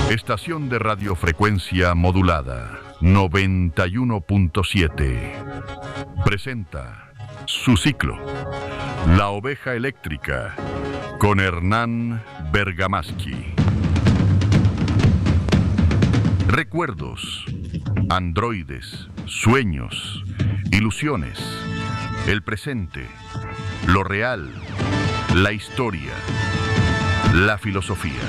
Estación de radiofrecuencia modulada 91.7 presenta su ciclo La Oveja Eléctrica con Hernán Bergamaschi. Recuerdos, androides, sueños, ilusiones, el presente, lo real, la historia, la filosofía.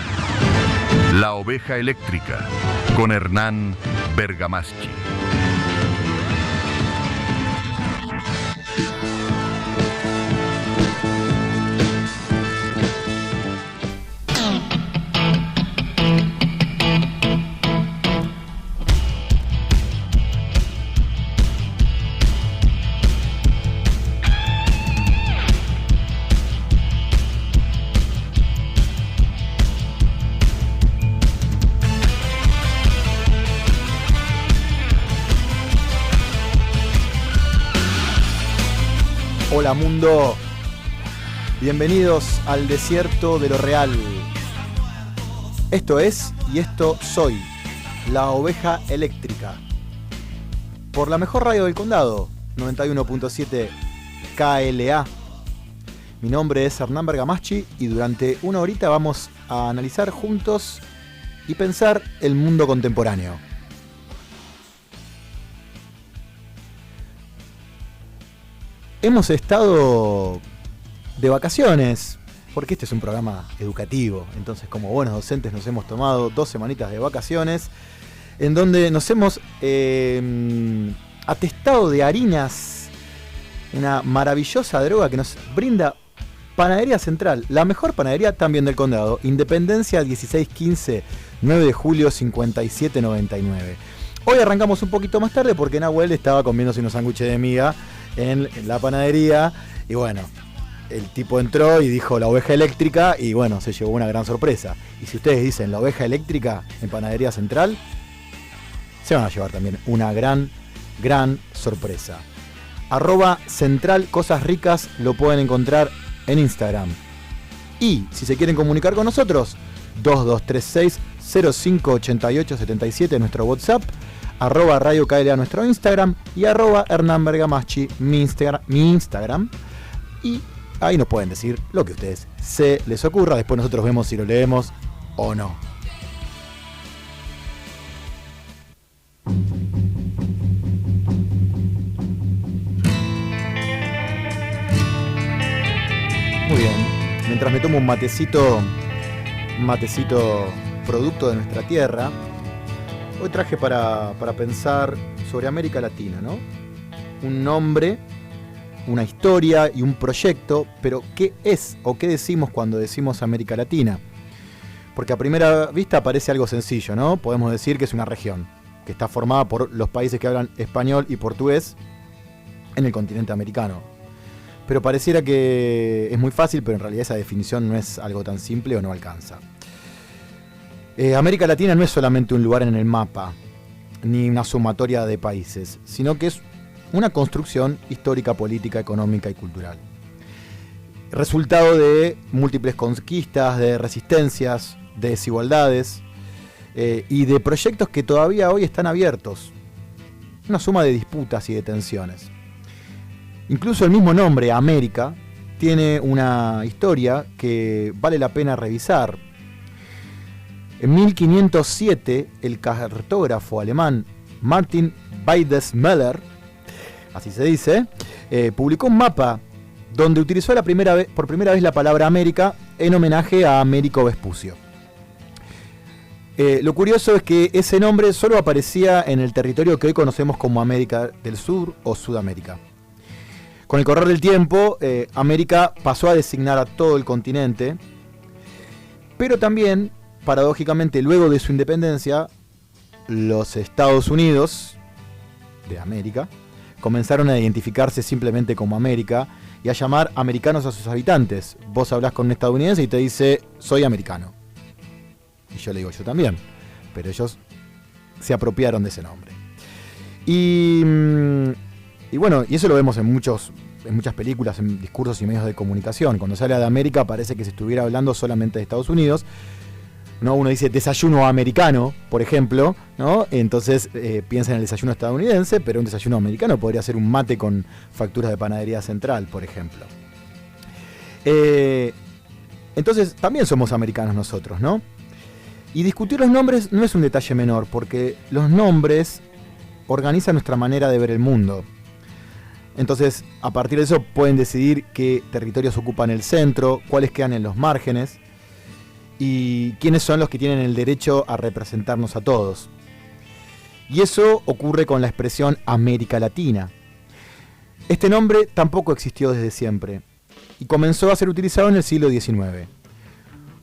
La Oveja Eléctrica con Hernán Bergamaschi. Hola mundo, bienvenidos al desierto de lo real. Esto es y esto soy, La Oveja Eléctrica. Por la mejor radio del condado, 91.7 KLA. Mi nombre es Hernán Bergamaschi y durante una horita vamos a analizar juntos y pensar el mundo contemporáneo. Hemos estado de vacaciones, porque este es un programa educativo, entonces como buenos docentes nos hemos tomado 2 semanitas de vacaciones, en donde nos hemos atestado de harinas, una maravillosa droga que nos brinda Panadería Central, la mejor panadería también del condado, Independencia 1615, 9 de julio 5799. Hoy arrancamos un poquito más tarde porque Nahuel estaba comiéndose unos sándwiches de miga en la panadería y bueno, el tipo entró y dijo la oveja eléctrica y bueno, se llevó una gran sorpresa. Y si ustedes dicen la oveja eléctrica en Panadería Central, se van a llevar también una gran sorpresa. @Central Cosas Ricas lo pueden encontrar en Instagram. Y si se quieren comunicar con nosotros, 2236-058877 nuestro WhatsApp, @Radio KLA nuestro Instagram y @Hernán Bergamaschi mi Instagram. Y ahí nos pueden decir lo que a ustedes se les ocurra. Después nosotros vemos si lo leemos o no. Muy bien. Mientras me tomo un matecito producto de nuestra tierra, hoy traje para pensar sobre América Latina, ¿no? Un nombre, una historia y un proyecto, pero ¿qué es o qué decimos cuando decimos América Latina? Porque a primera vista parece algo sencillo, ¿no? Podemos decir que es una región que está formada por los países que hablan español y portugués en el continente americano. Pero pareciera que es muy fácil, pero en realidad esa definición no es algo tan simple o no alcanza. América Latina no es solamente un lugar en el mapa, ni una sumatoria de países, sino que es una construcción histórica, política, económica y cultural. Resultado de múltiples conquistas, de resistencias, de desigualdades y de proyectos que todavía hoy están abiertos. Una suma de disputas y de tensiones. Incluso el mismo nombre, América, tiene una historia que vale la pena revisar. En 1507, el cartógrafo alemán Martin Weidesmüller, así se dice, publicó un mapa donde utilizó por primera vez la palabra América en homenaje a Américo Vespucio. Lo curioso es que ese nombre solo aparecía en el territorio que hoy conocemos como América del Sur o Sudamérica. Con el correr del tiempo, América pasó a designar a todo el continente, pero también, paradójicamente, luego de su independencia, los Estados Unidos de América comenzaron a identificarse simplemente como América y a llamar americanos a sus habitantes. Vos hablás con un estadounidense y te dice, soy americano. Y yo le digo, yo también. Pero ellos se apropiaron de ese nombre. Y bueno, y eso lo vemos en muchas películas, en discursos y medios de comunicación. Cuando se habla de América parece que se estuviera hablando solamente de Estados Unidos, ¿no? Uno dice desayuno americano, por ejemplo, ¿no? Entonces piensa en el desayuno estadounidense, pero un desayuno americano podría ser un mate con facturas de panadería central, por ejemplo. Entonces también somos americanos nosotros, ¿no? Y discutir los nombres no es un detalle menor, porque los nombres organizan nuestra manera de ver el mundo. Entonces, a partir de eso pueden decidir qué territorios ocupan el centro, cuáles quedan en los márgenes, y quiénes son los que tienen el derecho a representarnos a todos. Y eso ocurre con la expresión América Latina. Este nombre tampoco existió desde siempre, y comenzó a ser utilizado en el siglo XIX,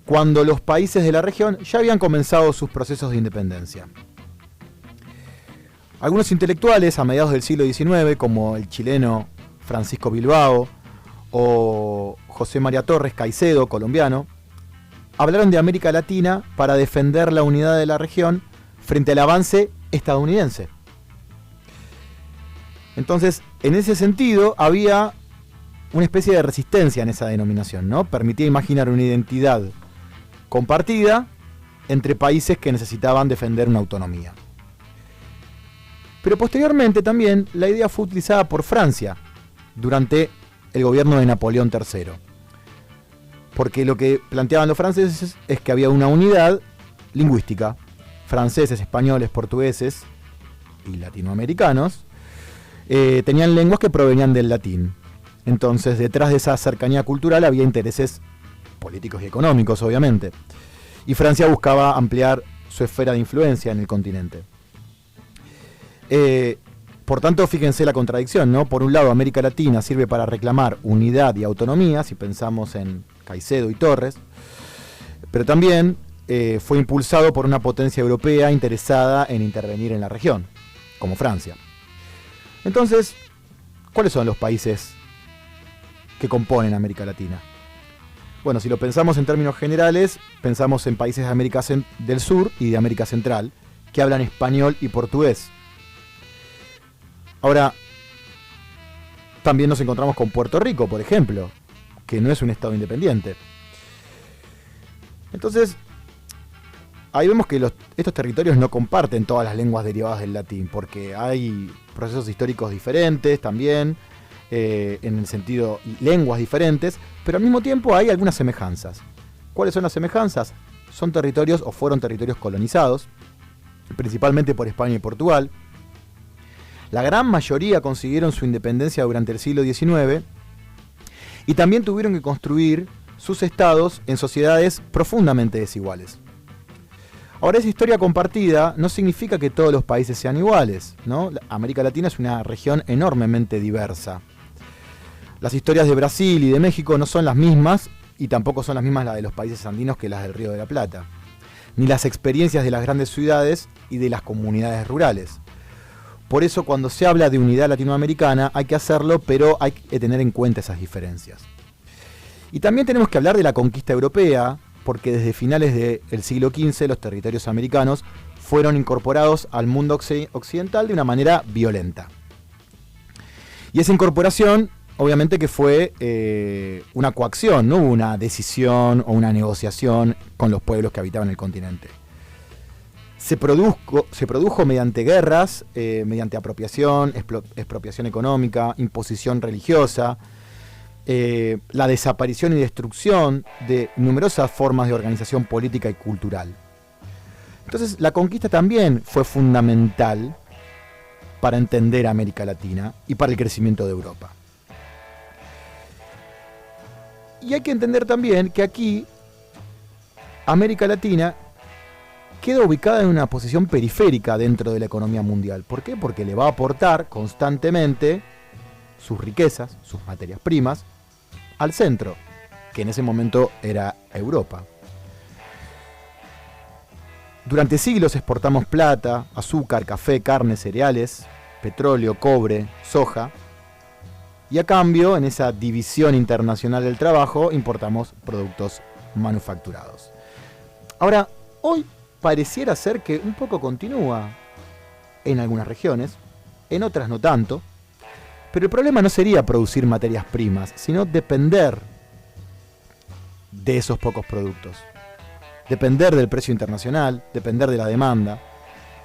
cuando los países de la región ya habían comenzado sus procesos de independencia. Algunos intelectuales a mediados del siglo XIX, como el chileno Francisco Bilbao o José María Torres Caicedo, colombiano, hablaron de América Latina para defender la unidad de la región frente al avance estadounidense. Entonces, en ese sentido, había una especie de resistencia en esa denominación, ¿no? Permitía imaginar una identidad compartida entre países que necesitaban defender una autonomía. Pero posteriormente también la idea fue utilizada por Francia durante el gobierno de Napoleón III. Porque lo que planteaban los franceses es que había una unidad lingüística. Franceses, españoles, portugueses y latinoamericanos tenían lenguas que provenían del latín. Entonces, detrás de esa cercanía cultural había intereses políticos y económicos, obviamente. Y Francia buscaba ampliar su esfera de influencia en el continente. Por tanto, fíjense la contradicción, ¿no? Por un lado, América Latina sirve para reclamar unidad y autonomía, si pensamos en Caicedo y Torres, pero también fue impulsado por una potencia europea interesada en intervenir en la región, como Francia. Entonces, ¿cuáles son los países que componen América Latina? Bueno, si lo pensamos en términos generales, pensamos en países de América del Sur y de América Central, que hablan español y portugués. Ahora, también nos encontramos con Puerto Rico, por ejemplo, que no es un estado independiente. Entonces, ahí vemos que estos territorios no comparten todas las lenguas derivadas del latín, porque hay procesos históricos diferentes también, en el sentido, lenguas diferentes, pero al mismo tiempo hay algunas semejanzas. ¿Cuáles son las semejanzas? Son territorios o fueron territorios colonizados, principalmente por España y Portugal. La gran mayoría consiguieron su independencia durante el siglo XIX y también tuvieron que construir sus estados en sociedades profundamente desiguales. Ahora, esa historia compartida no significa que todos los países sean iguales, ¿no? América Latina es una región enormemente diversa. Las historias de Brasil y de México no son las mismas, y tampoco son las mismas las de los países andinos que las del Río de la Plata, ni las experiencias de las grandes ciudades y de las comunidades rurales. Por eso, cuando se habla de unidad latinoamericana, hay que hacerlo, pero hay que tener en cuenta esas diferencias. Y también tenemos que hablar de la conquista europea, porque desde finales del siglo XV los territorios americanos fueron incorporados al mundo occidental de una manera violenta. Y esa incorporación, obviamente que fue una coacción, no hubo una decisión o una negociación con los pueblos que habitaban el continente. Se produjo mediante guerras, mediante apropiación, expropiación económica, imposición religiosa, la desaparición y destrucción de numerosas formas de organización política y cultural. Entonces, la conquista también fue fundamental para entender América Latina y para el crecimiento de Europa. Y hay que entender también que aquí América Latina queda ubicada en una posición periférica dentro de la economía mundial. ¿Por qué? Porque le va a aportar constantemente sus riquezas, sus materias primas, al centro, que en ese momento era Europa. Durante siglos exportamos plata, azúcar, café, carne, cereales, petróleo, cobre, soja, y a cambio, en esa división internacional del trabajo, importamos productos manufacturados. Ahora, hoy pareciera ser que un poco continúa en algunas regiones, en otras no tanto, pero el problema no sería producir materias primas, sino depender de esos pocos productos. depender del precio internacional, depender de la demanda,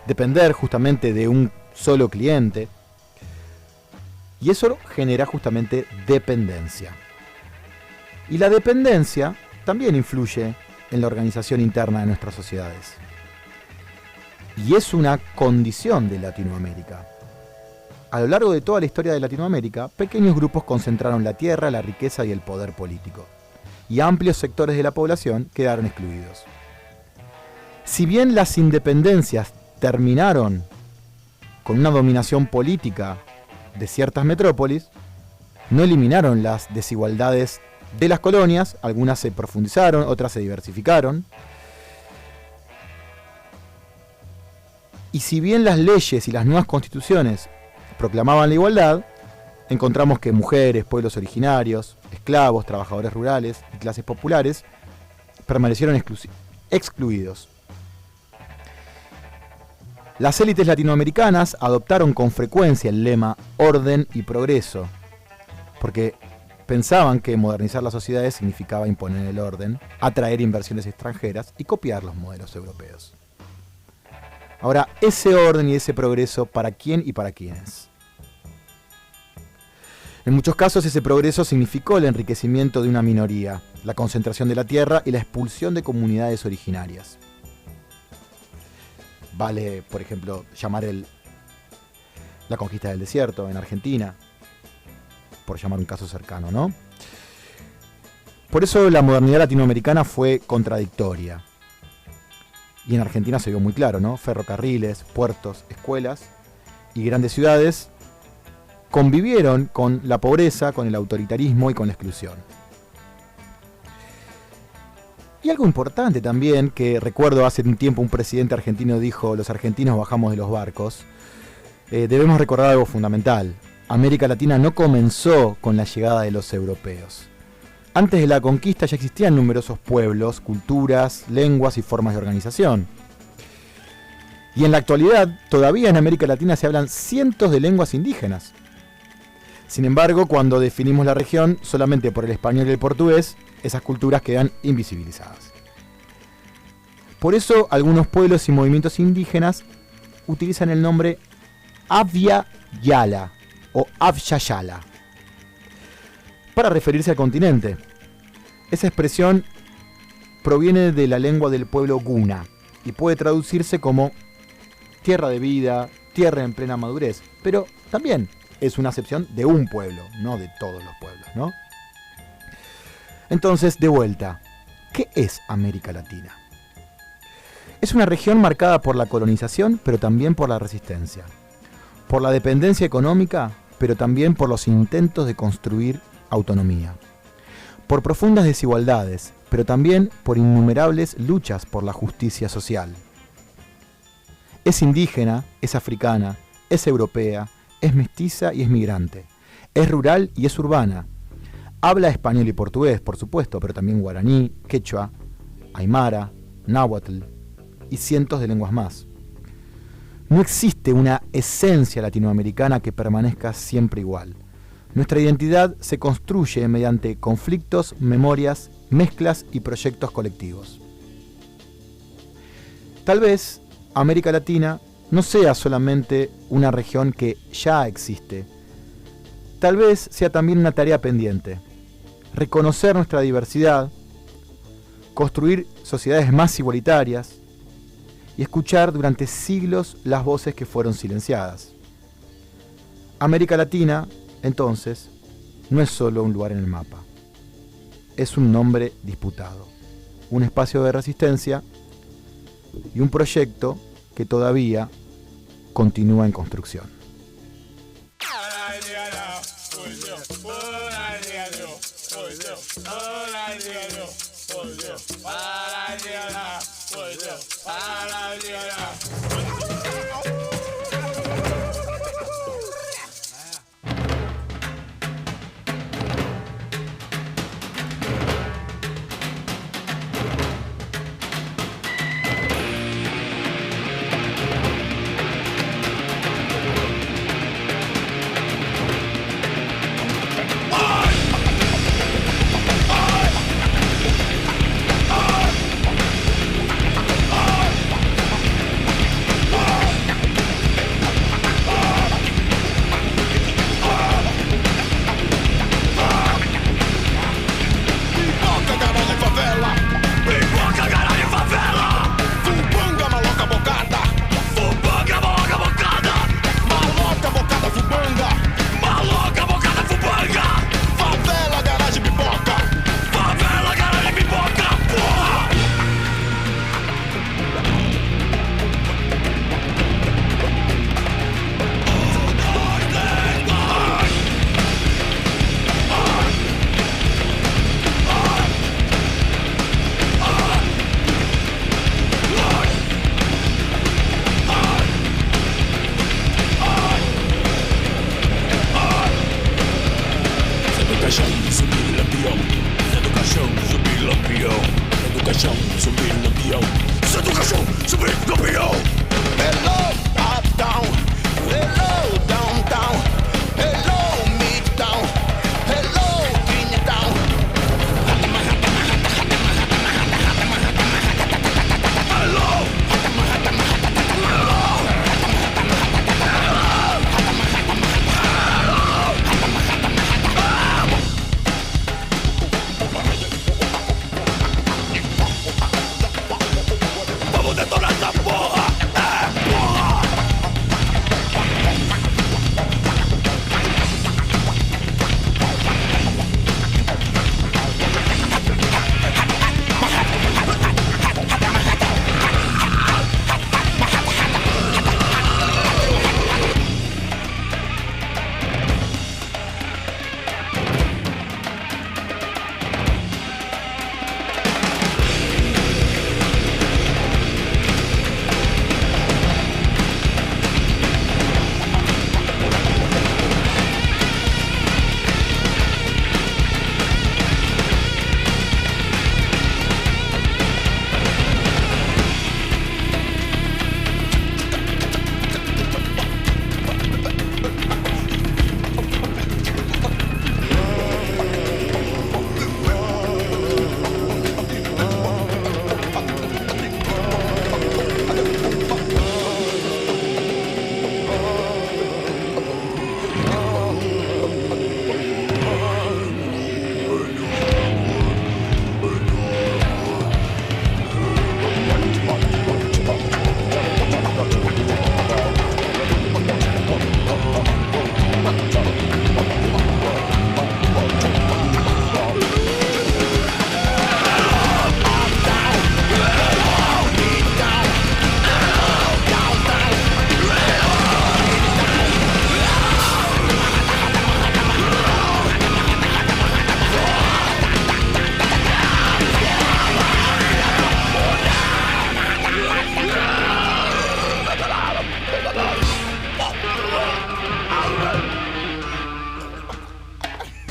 depender justamente de un solo cliente. Y eso genera justamente dependencia. Y la dependencia también influye en la organización interna de nuestras sociedades. Y es una condición de Latinoamérica. A lo largo de toda la historia de Latinoamérica, pequeños grupos concentraron la tierra, la riqueza y el poder político. Y amplios sectores de la población quedaron excluidos. Si bien las independencias terminaron con una dominación política de ciertas metrópolis, no eliminaron las desigualdades de las colonias, algunas se profundizaron, otras se diversificaron. Y si bien las leyes y las nuevas constituciones proclamaban la igualdad, encontramos que mujeres, pueblos originarios, esclavos, trabajadores rurales y clases populares permanecieron excluidos. Las élites latinoamericanas adoptaron con frecuencia el lema orden y progreso, porque pensaban que modernizar las sociedades significaba imponer el orden, atraer inversiones extranjeras y copiar los modelos europeos. Ahora, ese orden y ese progreso, ¿para quién y para quiénes? En muchos casos ese progreso significó el enriquecimiento de una minoría, la concentración de la tierra y la expulsión de comunidades originarias. Vale, por ejemplo, llamar la conquista del desierto en Argentina, por llamar un caso cercano, ¿no? Por eso la modernidad latinoamericana fue contradictoria. Y en Argentina se vio muy claro, ¿no? Ferrocarriles, puertos, escuelas y grandes ciudades convivieron con la pobreza, con el autoritarismo y con la exclusión. Y algo importante también, que recuerdo hace un tiempo un presidente argentino dijo: los argentinos bajamos de los barcos. Debemos recordar algo fundamental. América Latina no comenzó con la llegada de los europeos. Antes de la conquista ya existían numerosos pueblos, culturas, lenguas y formas de organización. Y en la actualidad, todavía en América Latina se hablan cientos de lenguas indígenas. Sin embargo, cuando definimos la región solamente por el español y el portugués, esas culturas quedan invisibilizadas. Por eso, algunos pueblos y movimientos indígenas utilizan el nombre Avia Yala o Avshayala para referirse al continente. Esa expresión proviene de la lengua del pueblo Guna y puede traducirse como tierra de vida, tierra en plena madurez, pero también es una acepción de un pueblo, no de todos los pueblos, ¿no? Entonces, de vuelta, ¿qué es América Latina? Es una región marcada por la colonización, pero también por la resistencia, por la dependencia económica, pero también por los intentos de construir autonomía, por profundas desigualdades, pero también por innumerables luchas por la justicia social. Es indígena, es africana, es europea, es mestiza y es migrante, es rural y es urbana. Habla español y portugués, por supuesto, pero también guaraní, quechua, aymara, náhuatl y cientos de lenguas más. No existe una esencia latinoamericana que permanezca siempre igual. Nuestra identidad se construye mediante conflictos, memorias, mezclas y proyectos colectivos. Tal vez América Latina no sea solamente una región que ya existe. Tal vez sea también una tarea pendiente. Reconocer nuestra diversidad, construir sociedades más igualitarias y escuchar durante siglos las voces que fueron silenciadas. América Latina, entonces, no es solo un lugar en el mapa. Es un nombre disputado, un espacio de resistencia y un proyecto que todavía continúa en construcción.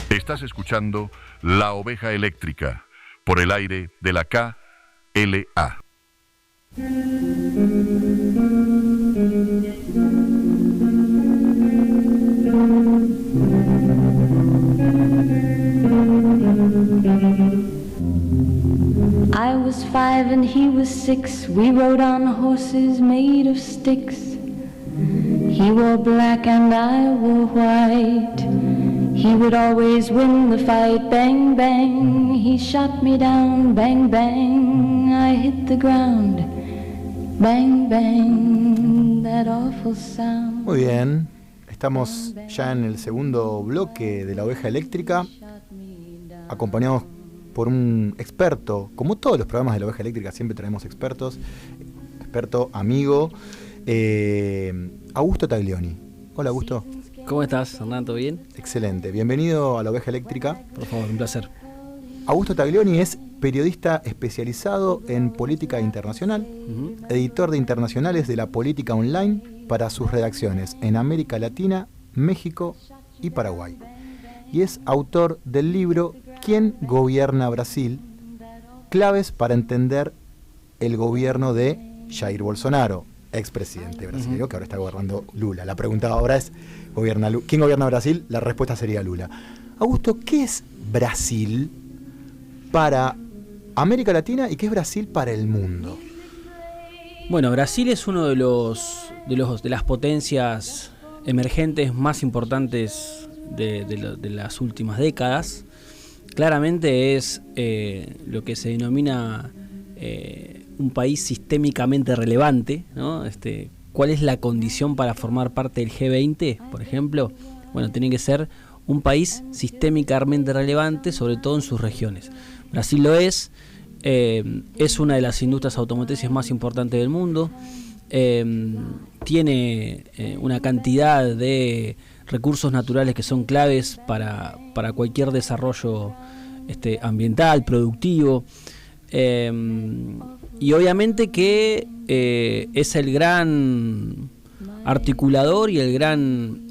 Estás escuchando La Oveja Eléctrica por el aire de la KLA. I was 5 and he was 6. We rode on horses made of sticks. He wore black and I wore white. He would always win the fight. Bang, bang, he shot me down. Bang, bang, I hit the ground. Bang, bang, that awful sound. Muy bien, estamos ya en el segundo bloque de La Oveja Eléctrica, acompañados por un experto. Como todos los programas de La Oveja Eléctrica, siempre traemos experto, amigo, Augusto Taglioni. Hola, Augusto. ¿Cómo estás, Hernán? ¿Todo bien? Excelente, bienvenido a La Oveja Eléctrica. Por favor, un placer. Augusto Taglioni es periodista especializado en política internacional, editor de internacionales de la política online para sus redacciones en América Latina, México y Paraguay. Y es autor del libro ¿Quién gobierna Brasil? Claves para entender el gobierno de Jair Bolsonaro, expresidente brasileño, que ahora está gobernando Lula. La pregunta ahora es, ¿quién gobierna Brasil? La respuesta sería Lula. Augusto, ¿qué es Brasil para América Latina y qué es Brasil para el mundo? Bueno, Brasil es uno de las potencias emergentes más importantes de las últimas décadas. Claramente es lo que se denomina un país sistémicamente relevante, ¿no? ¿Cuál es la condición para formar parte del G20, por ejemplo? Bueno, tiene que ser un país sistémicamente relevante, sobre todo en sus regiones. Brasil lo es una de las industrias automotrices más importantes del mundo, tiene una cantidad de recursos naturales que son claves para cualquier desarrollo ambiental, productivo, y obviamente que es el gran articulador y el gran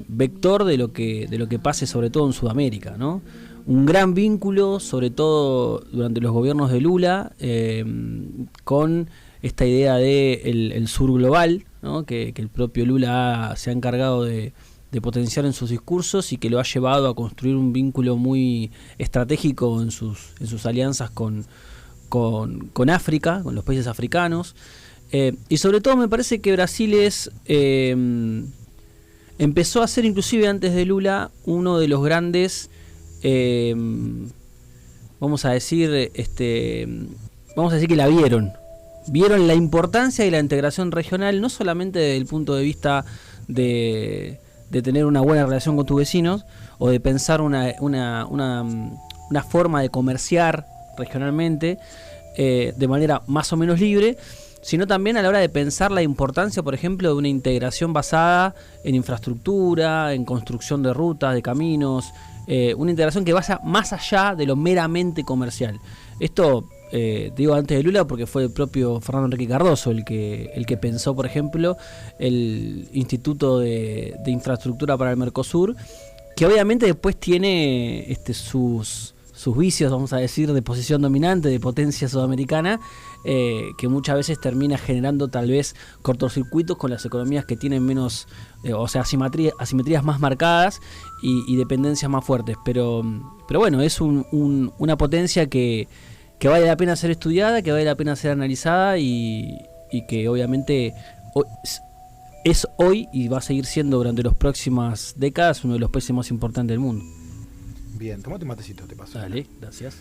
vector de lo que pase sobre todo en Sudamérica, ¿no? Un gran vínculo, sobre todo durante los gobiernos de Lula, con esta idea de el sur global, ¿no? que el propio Lula se ha encargado de potenciar en sus discursos y que lo ha llevado a construir un vínculo muy estratégico en sus alianzas con África, con los países africanos. Y sobre todo me parece que Brasil empezó a ser, inclusive antes de Lula, uno de los grandes, vamos a decir que la vieron la importancia de la integración regional, no solamente desde el punto de vista de tener una buena relación con tus vecinos o de pensar una forma de comerciar regionalmente de manera más o menos libre, sino también a la hora de pensar la importancia, por ejemplo, de una integración basada en infraestructura, en construcción de rutas, de caminos, una integración que vaya más allá de lo meramente comercial. Esto digo antes de Lula porque fue el propio Fernando Henrique Cardoso el que pensó, por ejemplo, el Instituto de Infraestructura para el Mercosur, que obviamente después tiene sus vicios, vamos a decir, de posición dominante, de potencia sudamericana, que muchas veces termina generando tal vez cortocircuitos con las economías que tienen menos, asimetrías más marcadas y dependencias más fuertes. Pero bueno, es una potencia que vale la pena ser estudiada, que vale la pena ser analizada y que obviamente es hoy y va a seguir siendo durante las próximas décadas uno de los países más importantes del mundo. Bien, tomate un matecito, te paso. Dale, gracias.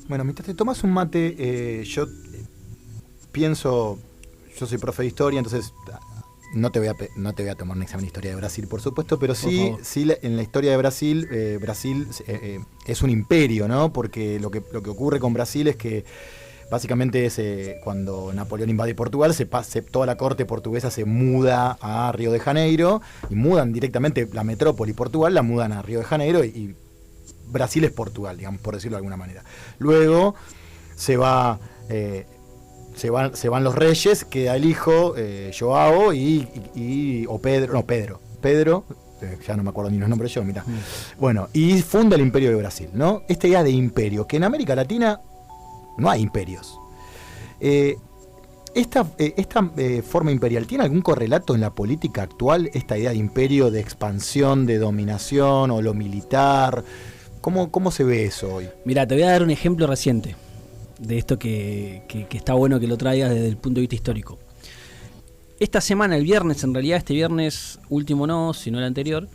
Bueno, mientras te tomas un mate, yo soy profe de historia, entonces no te voy a tomar un examen de historia de Brasil, por supuesto, pero sí en la historia de Brasil, Brasil es un imperio, ¿no? Porque lo que ocurre con Brasil es que básicamente es cuando Napoleón invade Portugal, toda la corte portuguesa se muda a Río de Janeiro y mudan directamente la metrópoli Portugal, la mudan a Río de Janeiro y Brasil es Portugal, digamos, por decirlo de alguna manera. Luego se van los reyes, queda el hijo, Joao Pedro, ya no me acuerdo ni los nombres yo, mirá. Bueno, y funda el Imperio de Brasil, ¿no? Esta idea de imperio, que en América Latina no hay imperios. Esta forma imperial, ¿tiene algún correlato en la política actual? Esta idea de imperio, de expansión, de dominación o lo militar, ¿cómo se ve eso hoy? Mira, te voy a dar un ejemplo reciente de esto que está bueno que lo traigas desde el punto de vista histórico. Esta semana, el viernes, en realidad este viernes último no, sino el anterior,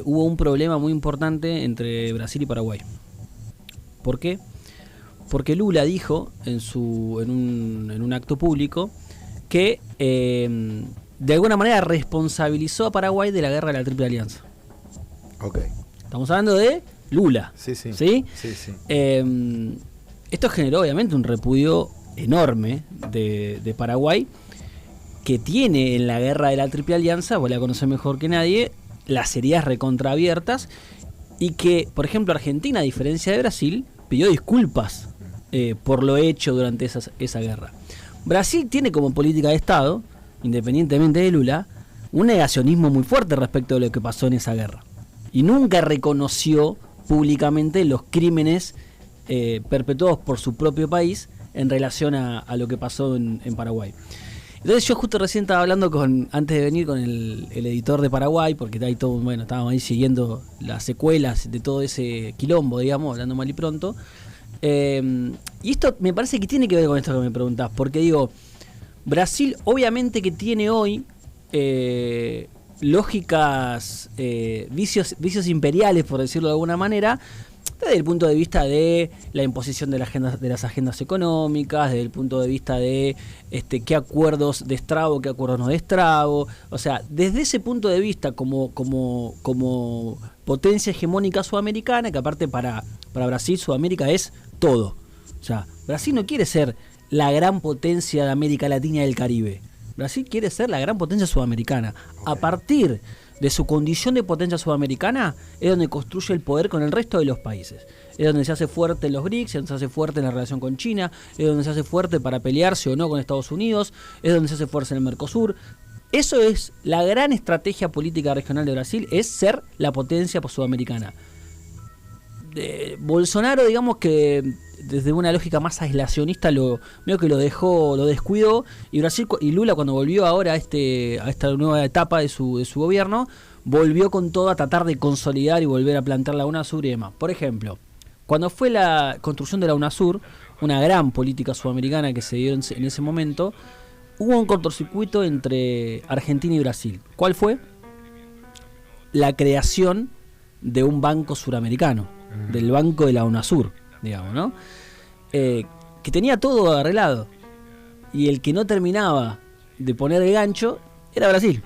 hubo un problema muy importante entre Brasil y Paraguay. ¿Por qué? Porque Lula dijo en un acto público que de alguna manera responsabilizó a Paraguay de la guerra de la Triple Alianza. Ok. Estamos hablando de Lula. Sí. Esto generó obviamente un repudio enorme de Paraguay, que tiene en la guerra de la Triple Alianza, vos la conocés mejor que nadie, las heridas recontraabiertas, y que, por ejemplo, Argentina, a diferencia de Brasil, pidió disculpas por lo hecho durante esa guerra. Brasil tiene como política de Estado, independientemente de Lula, un negacionismo muy fuerte respecto de lo que pasó en esa guerra. Y nunca reconoció públicamente los crímenes perpetuados por su propio país en relación a lo que pasó en Paraguay. Entonces yo justo recién estaba hablando antes de venir con el editor de Paraguay, porque hay todo, bueno, estábamos ahí siguiendo las secuelas de todo ese quilombo, digamos, hablando mal y pronto. Y esto me parece que tiene que ver con esto que me preguntás, porque digo, Brasil obviamente que tiene hoy lógicas, vicios imperiales, por decirlo de alguna manera, desde el punto de vista de la imposición de las agendas económicas, desde el punto de vista de qué acuerdos de estrago, qué acuerdos no de estrago. O sea, desde ese punto de vista como potencia hegemónica sudamericana, que aparte para Brasil Sudamérica es todo. O sea, Brasil no quiere ser la gran potencia de América Latina y del Caribe. Brasil quiere ser la gran potencia sudamericana. A partir de su condición de potencia sudamericana es donde construye el poder con el resto de los países. Es donde se hace fuerte en los BRICS, es donde se hace fuerte en la relación con China, es donde se hace fuerte para pelearse o no con Estados Unidos, es donde se hace fuerte en el Mercosur. Eso es la gran estrategia política regional de Brasil, es ser la potencia sudamericana. Bolsonaro, digamos que desde una lógica más aislacionista medio que lo descuidó, y Brasil y Lula cuando volvió ahora a esta nueva etapa de su gobierno, volvió con todo a tratar de consolidar y volver a plantear la UNASUR y demás. Por ejemplo, cuando fue la construcción de la UNASUR, una gran política sudamericana que se dio en ese momento, hubo un cortocircuito entre Argentina y Brasil. ¿Cuál fue? La creación de un banco suramericano, del banco de la UNASUR, digamos, ¿no? Que tenía todo arreglado. Y el que no terminaba de poner el gancho era Brasil.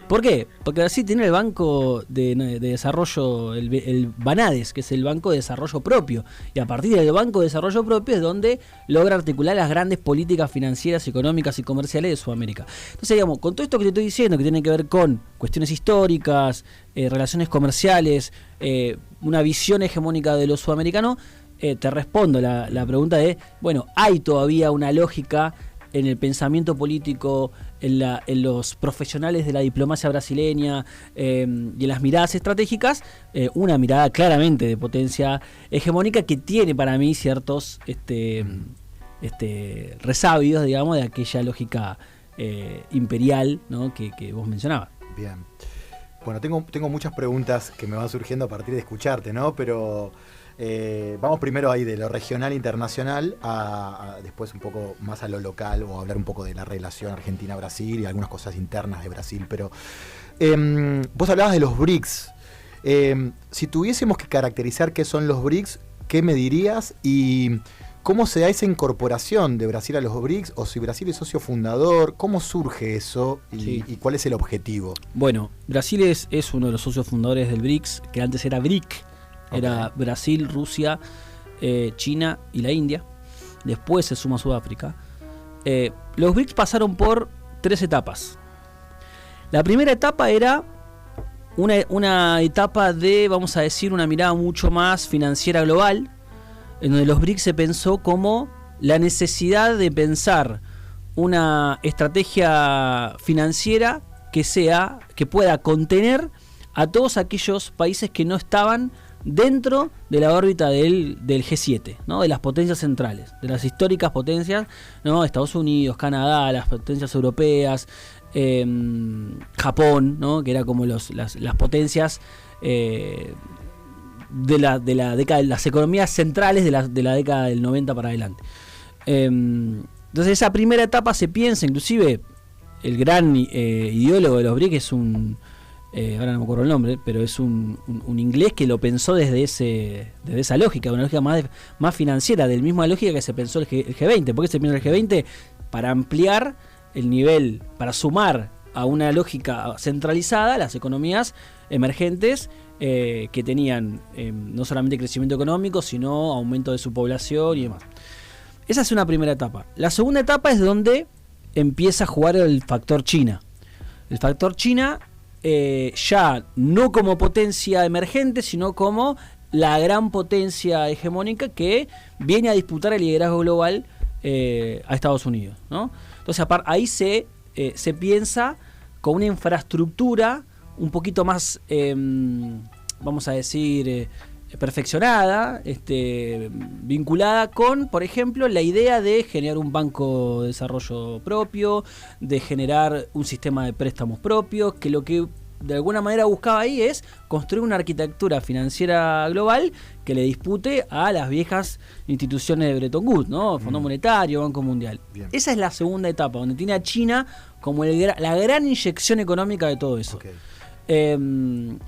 ¿Por qué? Porque Brasil tiene el banco de desarrollo, el Banades, que es el banco de desarrollo propio. Y a partir del banco de desarrollo propio es donde logra articular las grandes políticas financieras, económicas y comerciales de Sudamérica. Entonces, digamos, con todo esto que te estoy diciendo, que tiene que ver con cuestiones históricas, relaciones comerciales, una visión hegemónica de lo sudamericano, te respondo la pregunta de, bueno, ¿hay todavía una lógica en el pensamiento político, en los profesionales de la diplomacia brasileña y en las miradas estratégicas, una mirada claramente de potencia hegemónica que tiene para mí ciertos resabios, digamos, de aquella lógica imperial, ¿no? que vos mencionabas? Bien. Bueno, tengo muchas preguntas que me van surgiendo a partir de escucharte, ¿no? Pero vamos primero ahí de lo regional e internacional a después un poco más a lo local, o hablar un poco de la relación Argentina-Brasil y algunas cosas internas de Brasil. Pero vos hablabas de los BRICS. Si tuviésemos que caracterizar qué son los BRICS, ¿qué me dirías? Y ¿cómo se da esa incorporación de Brasil a los BRICS? O si Brasil es socio fundador, ¿cómo surge eso? ¿Y cuál es el objetivo? Bueno, Brasil es uno de los socios fundadores del BRICS, que antes era BRIC. Era Brasil, Rusia, China y la India. Después se suma Sudáfrica. Los BRICS pasaron por 3 etapas. La primera etapa era una etapa de, vamos a decir, una mirada mucho más financiera global, en donde los BRICS se pensó como la necesidad de pensar una estrategia financiera que pueda contener a todos aquellos países que no estaban dentro de la órbita del G7, ¿no? De las potencias centrales, de las históricas potencias, ¿no? Estados Unidos, Canadá, las potencias europeas, Japón, ¿no? Que era como las potencias de la década, las economías centrales de la década del 90 para adelante. Entonces esa primera etapa se piensa, inclusive el gran ideólogo de los BRICS es ahora no me acuerdo el nombre, pero es un inglés que lo pensó desde esa lógica, una lógica más financiera, del misma lógica que se pensó el G20. ¿Por qué se piensa el G20? Para ampliar el nivel, para sumar a una lógica centralizada las economías emergentes que tenían no solamente crecimiento económico, sino aumento de su población y demás. Esa es una primera etapa. La segunda etapa es donde empieza a jugar el factor China. El factor China ya no como potencia emergente, sino como la gran potencia hegemónica que viene a disputar el liderazgo global a Estados Unidos, ¿no? Entonces ahí se piensa con una infraestructura un poquito más, vamos a decir, perfeccionada, vinculada con, por ejemplo, la idea de generar un banco de desarrollo propio, de generar un sistema de préstamos propios, que lo que de alguna manera buscaba ahí es construir una arquitectura financiera global que le dispute a las viejas instituciones de Bretton Woods, ¿no? Fondo Monetario, Banco Mundial. Bien. Esa es la segunda etapa, donde tiene a China como la gran inyección económica de todo eso. Okay.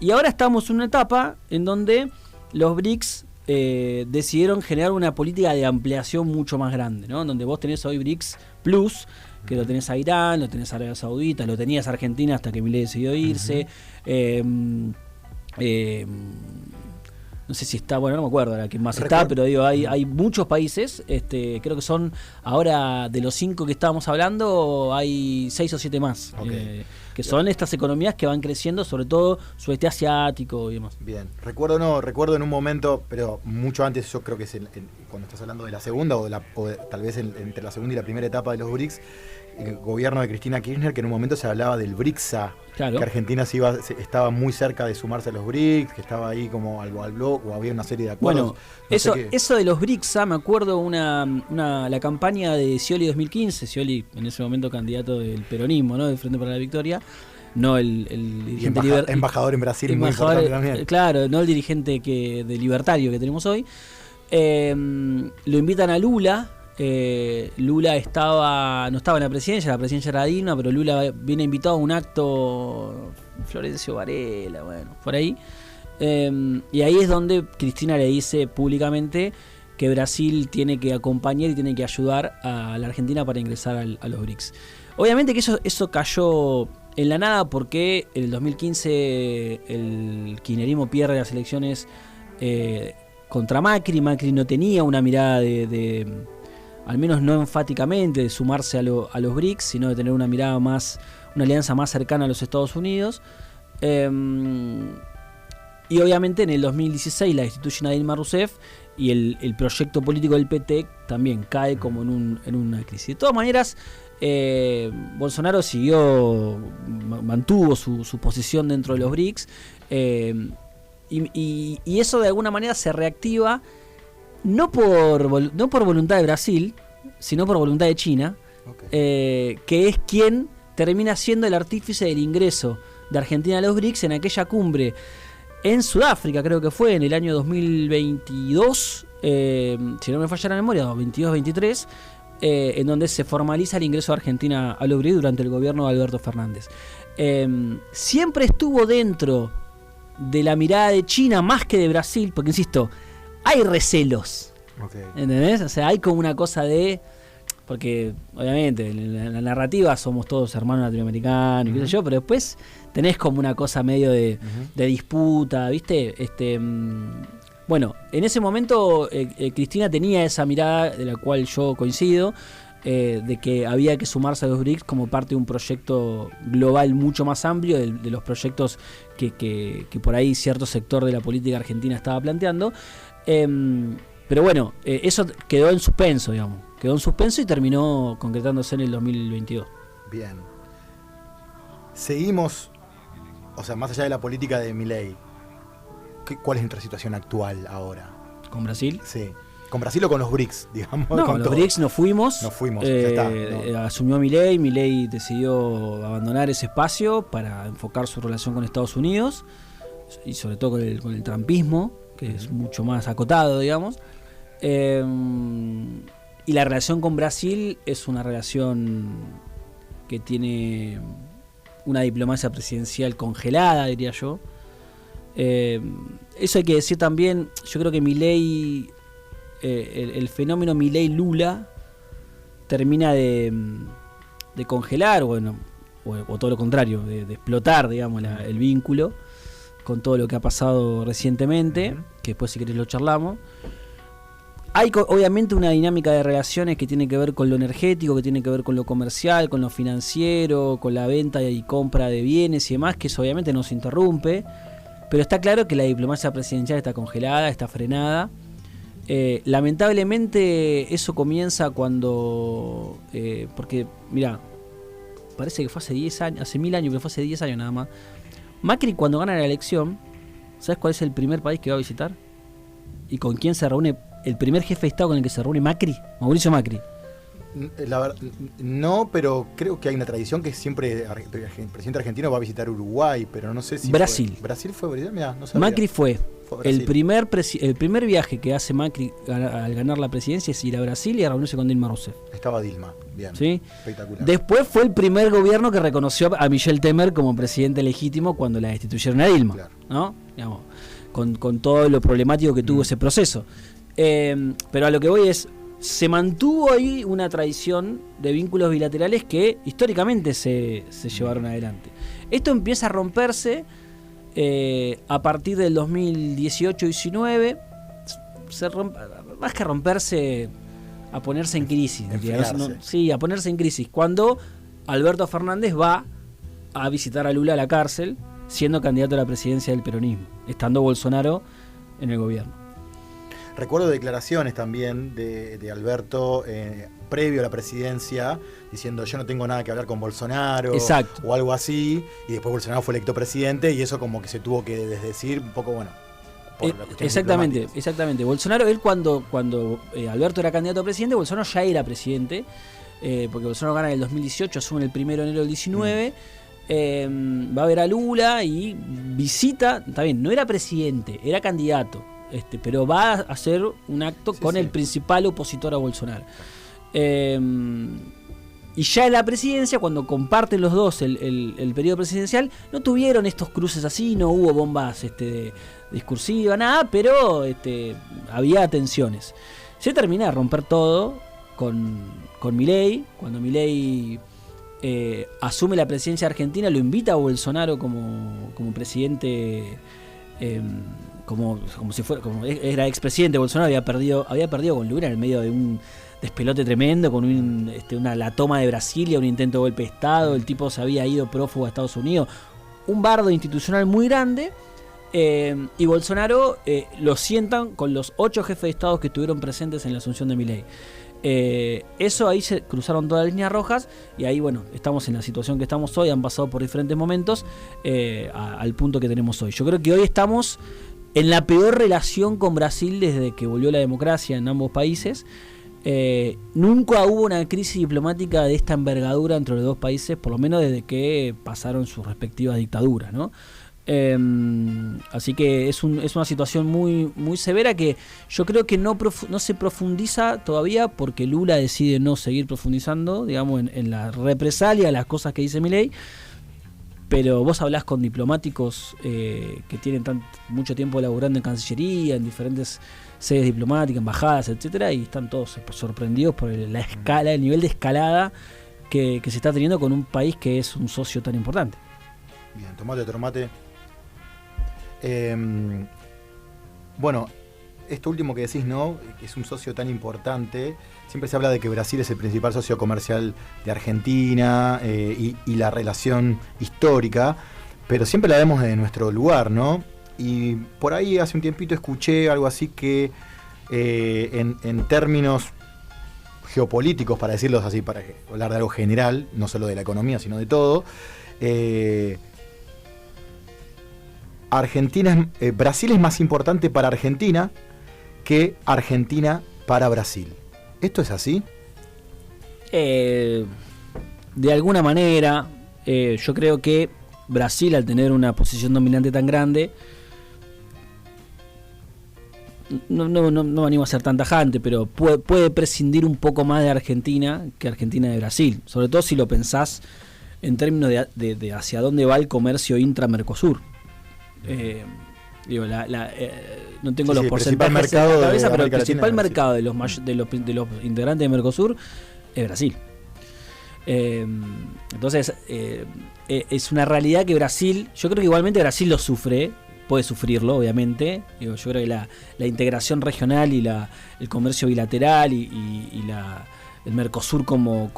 Y ahora estamos en una etapa en donde los BRICS decidieron generar una política de ampliación mucho más grande, ¿no? Donde vos tenés hoy BRICS Plus, que lo tenés a Irán, lo tenés a Arabia Saudita, lo tenías a Argentina hasta que Milei decidió irse. No sé si está, bueno, no me acuerdo ahora quién más está, pero digo, hay muchos países, creo que son, ahora de los 5 que estábamos hablando, hay 6 o 7 más, okay. Que son estas economías que van creciendo, sobre todo sudeste asiático y demás. Bien, recuerdo en un momento, pero mucho antes, yo creo que es cuando estás hablando de la segunda, o tal vez entre la segunda y la primera etapa de los BRICS, el gobierno de Cristina Kirchner, que en un momento se hablaba del BRICSA, Claro. que Argentina estaba muy cerca de sumarse a los BRICS, que estaba ahí como al bloque, o había una serie de acuerdos. Bueno, eso de los BRICSA, me acuerdo la campaña de Scioli 2015, Scioli en ese momento candidato del peronismo, ¿no? Del Frente para la Victoria, no el dirigente embajador en Brasil, muy importante también. Claro, no el dirigente de libertario que tenemos hoy. Lo invitan a Lula. Lula no estaba en la presidencia era Dilma, pero Lula viene invitado a un acto, Florencio Varela, bueno, por ahí. Y ahí es donde Cristina le dice públicamente que Brasil tiene que acompañar y tiene que ayudar a la Argentina para ingresar a los BRICS. Obviamente que eso cayó en la nada porque en el 2015 el kirchnerismo pierde las elecciones contra Macri. Macri no tenía una mirada al menos no enfáticamente, de sumarse a los BRICS, sino de tener una alianza más cercana a los Estados Unidos. Y obviamente en el 2016 la destituyen a Dilma Rousseff y el proyecto político del PT también cae como en una crisis. De todas maneras, Bolsonaro mantuvo su posición dentro de los BRICS, y eso de alguna manera se reactiva no por voluntad de Brasil, sino por voluntad de China, que es quien termina siendo el artífice del ingreso de Argentina a los BRICS en aquella cumbre en Sudáfrica, creo que fue en el año 2022, si no me falla la memoria, 22-23, en donde se formaliza el ingreso de Argentina a los BRICS durante el gobierno de Alberto Fernández. Siempre estuvo dentro de la mirada de China más que de Brasil, porque insisto, hay recelos, ¿entendés? O sea, hay como una cosa porque obviamente en la narrativa somos todos hermanos latinoamericanos y qué sé yo, pero después tenés como una cosa medio de disputa, ¿viste? Bueno, en ese momento Cristina tenía esa mirada de la cual yo coincido, de que había que sumarse a los BRICS como parte de un proyecto global mucho más amplio de los proyectos que por ahí cierto sector de la política argentina estaba planteando. Pero bueno, eso quedó en suspenso, digamos. Quedó en suspenso y terminó concretándose en el 2022. Bien. Seguimos, o sea, más allá de la política de Milei, ¿cuál es nuestra situación actual ahora? ¿Con Brasil? Sí. ¿Con Brasil o con los BRICS, digamos? No, con los BRICS nos fuimos. Ya está. No. Asumió Milei decidió abandonar ese espacio para enfocar su relación con Estados Unidos y sobre todo con el trumpismo, que es mucho más acotado, digamos. Y la relación con Brasil es una relación que tiene una diplomacia presidencial congelada, diría yo. Eso hay que decir también. Yo creo que Milei, el fenómeno Milei-Lula termina de congelar, o todo lo contrario, de explotar, digamos, el vínculo con todo lo que ha pasado recientemente, que después si querés lo charlamos. Hay obviamente una dinámica de relaciones que tiene que ver con lo energético, que tiene que ver con lo comercial, con lo financiero, con la venta y compra de bienes y demás, que eso obviamente no se interrumpe, pero está claro que la diplomacia presidencial está congelada, está frenada. Lamentablemente eso comienza cuando, porque mirá, parece que fue hace 10 años, hace 1000 años, pero fue hace 10 años nada más. Macri, cuando gana la elección, ¿sabes cuál es el primer país que va a visitar? ¿Y con quién se reúne? El primer jefe de Estado con el que se reúne Macri, Mauricio Macri. No, pero creo que hay una tradición que siempre el presidente argentino va a visitar Uruguay, pero no sé si Brasil. ¿Brasil fue? Mirá, no sabía. Macri fue el primer viaje que hace Macri al ganar la presidencia es ir a Brasil y a reunirse con Dilma Rousseff. Estaba Dilma, bien, ¿sí? Espectacular. Después fue el primer gobierno que reconoció a Michel Temer como presidente legítimo cuando la destituyeron a Dilma, claro, ¿no? Digamos, con todo lo problemático que tuvo ese proceso. Pero a lo que voy es, se mantuvo ahí una tradición de vínculos bilaterales que históricamente se llevaron adelante. Esto empieza a romperse a partir del 2018-19, más que romperse, a ponerse en crisis. Sí, a ponerse en crisis. Cuando Alberto Fernández va a visitar a Lula a la cárcel, siendo candidato a la presidencia del peronismo, estando Bolsonaro en el gobierno. Recuerdo declaraciones también de Alberto previo a la presidencia, diciendo yo no tengo nada que hablar con Bolsonaro. Exacto. O algo así, y después Bolsonaro fue electo presidente y eso como que se tuvo que desdecir un poco, bueno, por la cuestión Exactamente. Bolsonaro, él cuando Alberto era candidato a presidente, Bolsonaro ya era presidente, porque Bolsonaro gana en el 2018, asume el 1 de enero del 19, va a ver a Lula y visita, está bien, no era presidente, era candidato, pero va a hacer un acto con el principal opositor a Bolsonaro. Y ya en la presidencia, cuando comparten los dos el periodo presidencial, no tuvieron estos cruces así, no hubo bombas discursivas, nada, pero había tensiones. Se termina de romper todo con Milei. Cuando Milei asume la presidencia de Argentina, lo invita a Bolsonaro como presidente, como si fuera, como era expresidente. Bolsonaro había perdido con Lula en el medio de un despelote tremendo, con la toma de Brasilia, un intento de golpe de Estado. El tipo se había ido prófugo a Estados Unidos, un bardo institucional muy grande. Y Bolsonaro lo sientan con los 8 jefes de Estado que estuvieron presentes en la asunción de Milei. Eso ahí se cruzaron todas las líneas rojas y ahí, bueno, estamos en la situación que estamos hoy. Han pasado por diferentes momentos al punto que tenemos hoy. Yo creo que hoy estamos en la peor relación con Brasil desde que volvió la democracia en ambos países. Nunca hubo una crisis diplomática de esta envergadura entre los dos países, por lo menos desde que pasaron sus respectivas dictaduras, ¿no? Así que es una situación muy, muy severa que yo creo que no se profundiza todavía porque Lula decide no seguir profundizando, digamos, en la represalia, las cosas que dice Milei. Pero vos hablás con diplomáticos que tienen mucho tiempo laburando en Cancillería, en diferentes sedes diplomáticas, embajadas, etcétera, y están todos sorprendidos por el nivel de escalada que se está teniendo con un país que es un socio tan importante. Bien, tomate. Bueno, esto último que decís, ¿no? Que es un socio tan importante. Siempre se habla de que Brasil es el principal socio comercial de Argentina y la relación histórica, pero siempre la vemos desde nuestro lugar, ¿no? Y por ahí hace un tiempito escuché algo así que en términos geopolíticos, para decirlos así, para hablar de algo general, no solo de la economía, sino de todo, Brasil es más importante para Argentina que Argentina para Brasil. ¿Esto es así? De alguna manera, yo creo que Brasil, al tener una posición dominante tan grande, no me animo a ser tan tajante, pero puede prescindir un poco más de Argentina que Argentina de Brasil. Sobre todo si lo pensás en términos de hacia dónde va el comercio intra-Mercosur. No tengo los porcentajes en la cabeza, pero el principal mercado de los integrantes de Mercosur es Brasil. Entonces es una realidad que Brasil, yo creo que igualmente Brasil lo sufre, puede sufrirlo obviamente. Yo creo que la integración regional y el comercio bilateral y el Mercosur como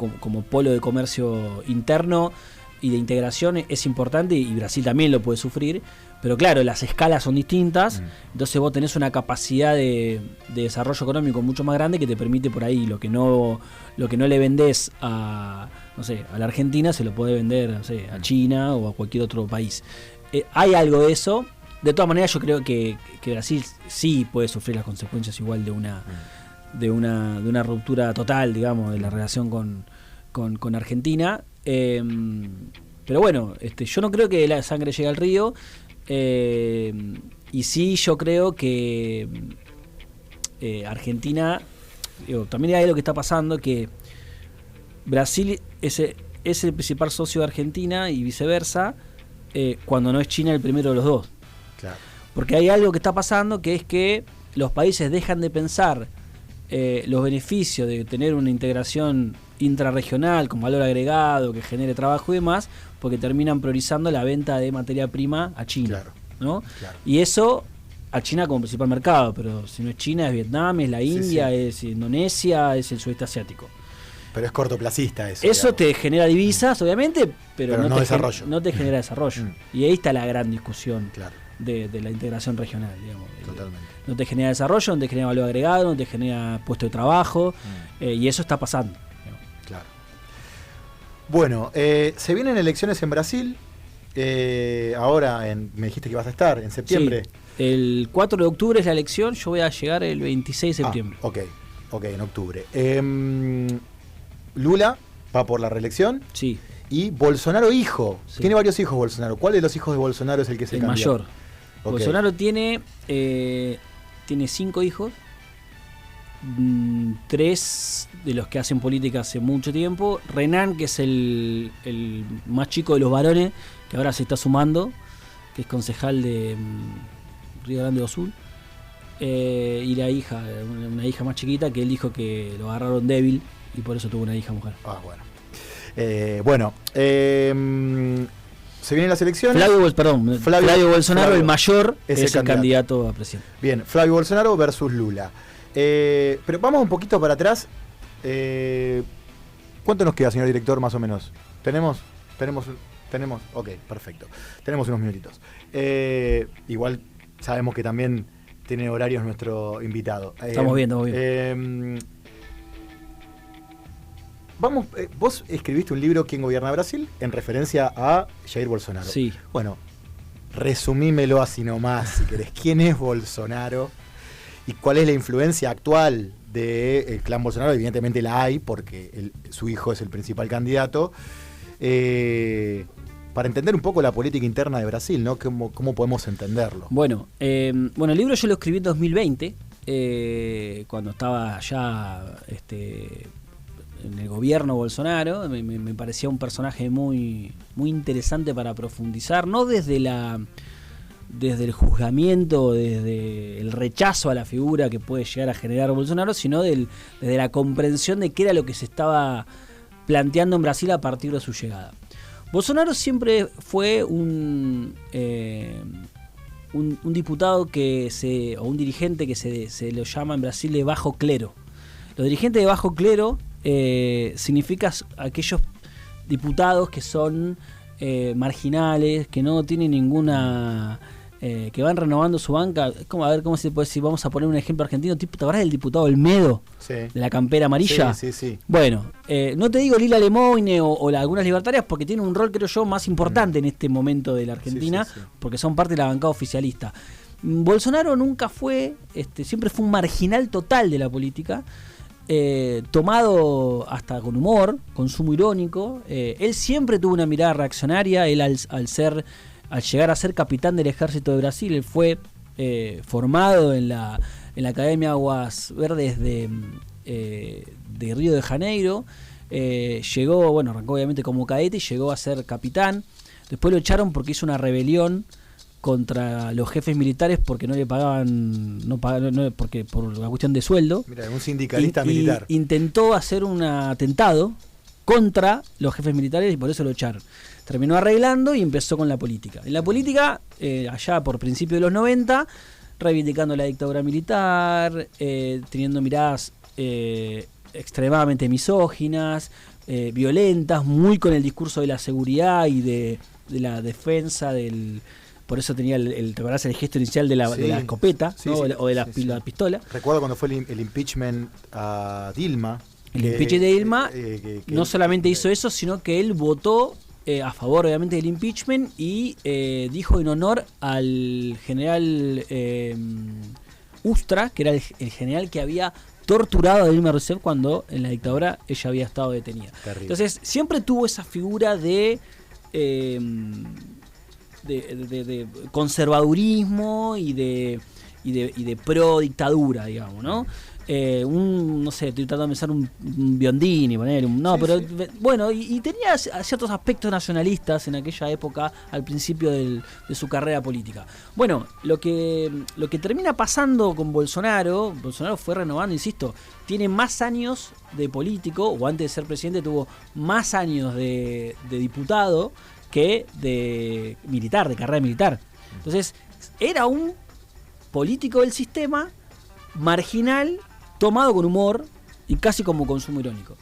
polo de comercio interno y de integración es importante, y Brasil también lo puede sufrir, pero claro, las escalas son distintas. Entonces vos tenés una capacidad de desarrollo económico mucho más grande que te permite por ahí lo que no le vendés a la Argentina, se lo puede vender, no sé, a China o a cualquier otro país. Hay algo de eso. De todas maneras, yo creo que Brasil sí puede sufrir las consecuencias igual de una ruptura total, digamos, de la relación con Argentina. Pero bueno, yo no creo que la sangre llegue al río, y sí yo creo que Argentina, también hay algo que está pasando, que Brasil es el principal socio de Argentina y viceversa, cuando no es China el primero de los dos. Claro. Porque hay algo que está pasando, que es que los países dejan de pensar los beneficios de tener una integración intrarregional con valor agregado que genere trabajo y demás, porque terminan priorizando la venta de materia prima a China. Claro. ¿No? Claro. Y eso a China como principal mercado, pero si no es China es Vietnam, es la India, es Indonesia, es el sudeste asiático. Pero es cortoplacista eso. Eso, digamos, te genera divisas, obviamente, pero no desarrollo. No te genera desarrollo. Y ahí está la gran discusión. Claro. de la integración regional, digamos. Totalmente. No te genera desarrollo, no te genera valor agregado, no te genera puesto de trabajo, y eso está pasando. Claro. Bueno, se vienen elecciones en Brasil. Ahora, me dijiste que vas a estar en septiembre. Sí, el 4 de octubre es la elección, yo voy a llegar el 26 de septiembre. Ok, en octubre. Lula va por la reelección. Sí. Y Bolsonaro hijo. Sí. Tiene varios hijos Bolsonaro. ¿Cuál de los hijos de Bolsonaro es el que es el candidato? Mayor. Okay. Bolsonaro tiene 5 hijos. 3 de los que hacen política hace mucho tiempo. Renan, que es el más chico de los varones, que ahora se está sumando, que es concejal de Río Grande do Sul. Y la hija, una hija más chiquita, que él dijo que lo agarraron débil y por eso tuvo una hija mujer. Bueno. Se vienen las elecciones. Flavio Bolsonaro, el mayor, es el candidato a presidente. Bien, Flavio Bolsonaro versus Lula. Pero vamos un poquito para atrás. ¿Cuánto nos queda, señor director, más o menos? ¿Tenemos? Ok, perfecto. Tenemos unos minutitos. Igual sabemos que también tiene horarios nuestro invitado. Estamos bien. Vos escribiste un libro, ¿Quién gobierna Brasil?, en referencia a Jair Bolsonaro. Sí. Bueno, resumímelo así nomás, si querés. ¿Quién es Bolsonaro? ¿Y cuál es la influencia actual del clan Bolsonaro? Evidentemente la hay, porque su hijo es el principal candidato. Para entender un poco la política interna de Brasil, ¿no? ¿Cómo podemos entenderlo? Bueno, el libro yo lo escribí en 2020, cuando estaba ya en el gobierno Bolsonaro. Me parecía un personaje muy, muy interesante para profundizar, no desde el juzgamiento, desde el rechazo a la figura que puede llegar a generar Bolsonaro, sino desde la comprensión de qué era lo que se estaba planteando en Brasil a partir de su llegada. Bolsonaro siempre fue un diputado o un dirigente que se lo llama en Brasil de bajo clero. Los dirigentes de bajo clero significa aquellos diputados que son marginales, que no tienen ninguna... que van renovando su banca. Es como, a ver, ¿cómo se puede decir? Vamos a poner un ejemplo argentino. ¿Te acordás del diputado Olmedo? Sí. De la campera amarilla. Sí. Bueno, no te digo Lila Lemoine o algunas libertarias, porque tienen un rol, creo yo, más importante en este momento de la Argentina, sí. porque son parte de la bancada oficialista. Bolsonaro nunca fue, siempre fue un marginal total de la política, tomado hasta con humor, consumo irónico. Él siempre tuvo una mirada reaccionaria. Él al llegar a ser capitán del ejército de Brasil, él fue formado en la Academia Aguas Verdes de Río de Janeiro. Arrancó obviamente como cadete y llegó a ser capitán. Después lo echaron porque hizo una rebelión contra los jefes militares porque no le pagaban, porque por la cuestión de sueldo. Mira, un sindicalista militar. Intentó hacer un atentado contra los jefes militares y por eso lo echaron. Terminó arreglando y empezó con la política. En la política, allá por principios de los 90, reivindicando la dictadura militar, teniendo miradas extremadamente misóginas, violentas, muy con el discurso de la seguridad y de la defensa del... Por eso tenía ¿te acordás el gesto inicial de la escopeta, ¿no? O de la pistola? Recuerdo cuando fue el impeachment a Dilma. El impeachment de Dilma no solamente hizo eso, sino que él votó a favor, obviamente, del impeachment y dijo en honor al general Ustra, que era el general que había torturado a Dilma Rousseff cuando en la dictadura ella había estado detenida. Terrible. Entonces, siempre tuvo esa figura de conservadurismo y de pro dictadura, digamos, ¿no? No sé, estoy tratando de pensar un Biondini, poner bueno, y tenía ciertos aspectos nacionalistas en aquella época, al principio de su carrera política. Bueno, lo que termina pasando con Bolsonaro fue renovando, insisto, tiene más años de político, o antes de ser presidente tuvo más años de diputado que de militar, de carrera militar. Entonces, era un político del sistema, marginal, tomado con humor y casi como consumo irónico.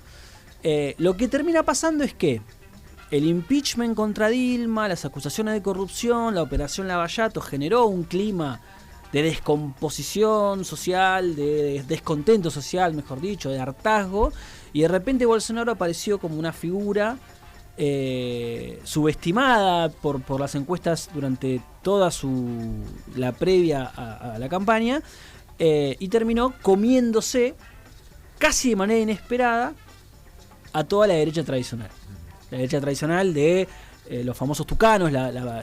Lo que termina pasando es que el impeachment contra Dilma, las acusaciones de corrupción, la operación Lavallato generó un clima de descomposición social, de descontento social, mejor dicho, de hartazgo, y de repente Bolsonaro apareció como una figura subestimada por las encuestas durante toda la previa a la campaña, y terminó comiéndose casi de manera inesperada a toda la derecha tradicional. La derecha tradicional de los famosos tucanos, la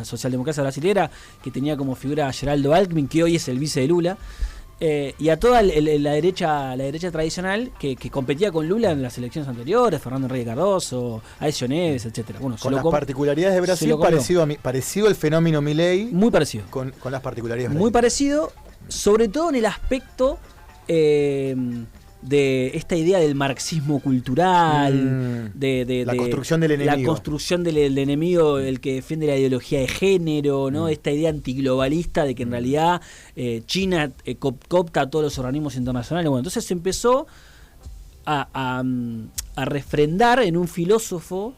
socialdemocracia brasilera, que tenía como figura a Geraldo Alckmin, que hoy es el vice de Lula, y a toda la derecha tradicional que competía con Lula en las elecciones anteriores, Fernando Henrique Cardoso, Aécio Neves, etcétera. Bueno, con las particularidades de Brasil, parecido al fenómeno Milei. Muy parecido. Con las particularidades. Muy parecido, sobre todo en el aspecto de esta idea del marxismo cultural, de la construcción del enemigo. La construcción del enemigo, el que defiende la ideología de género, ¿no? Esta idea antiglobalista de que en realidad China coopta a todos los organismos internacionales. Bueno, entonces se empezó a refrendar en un filósofo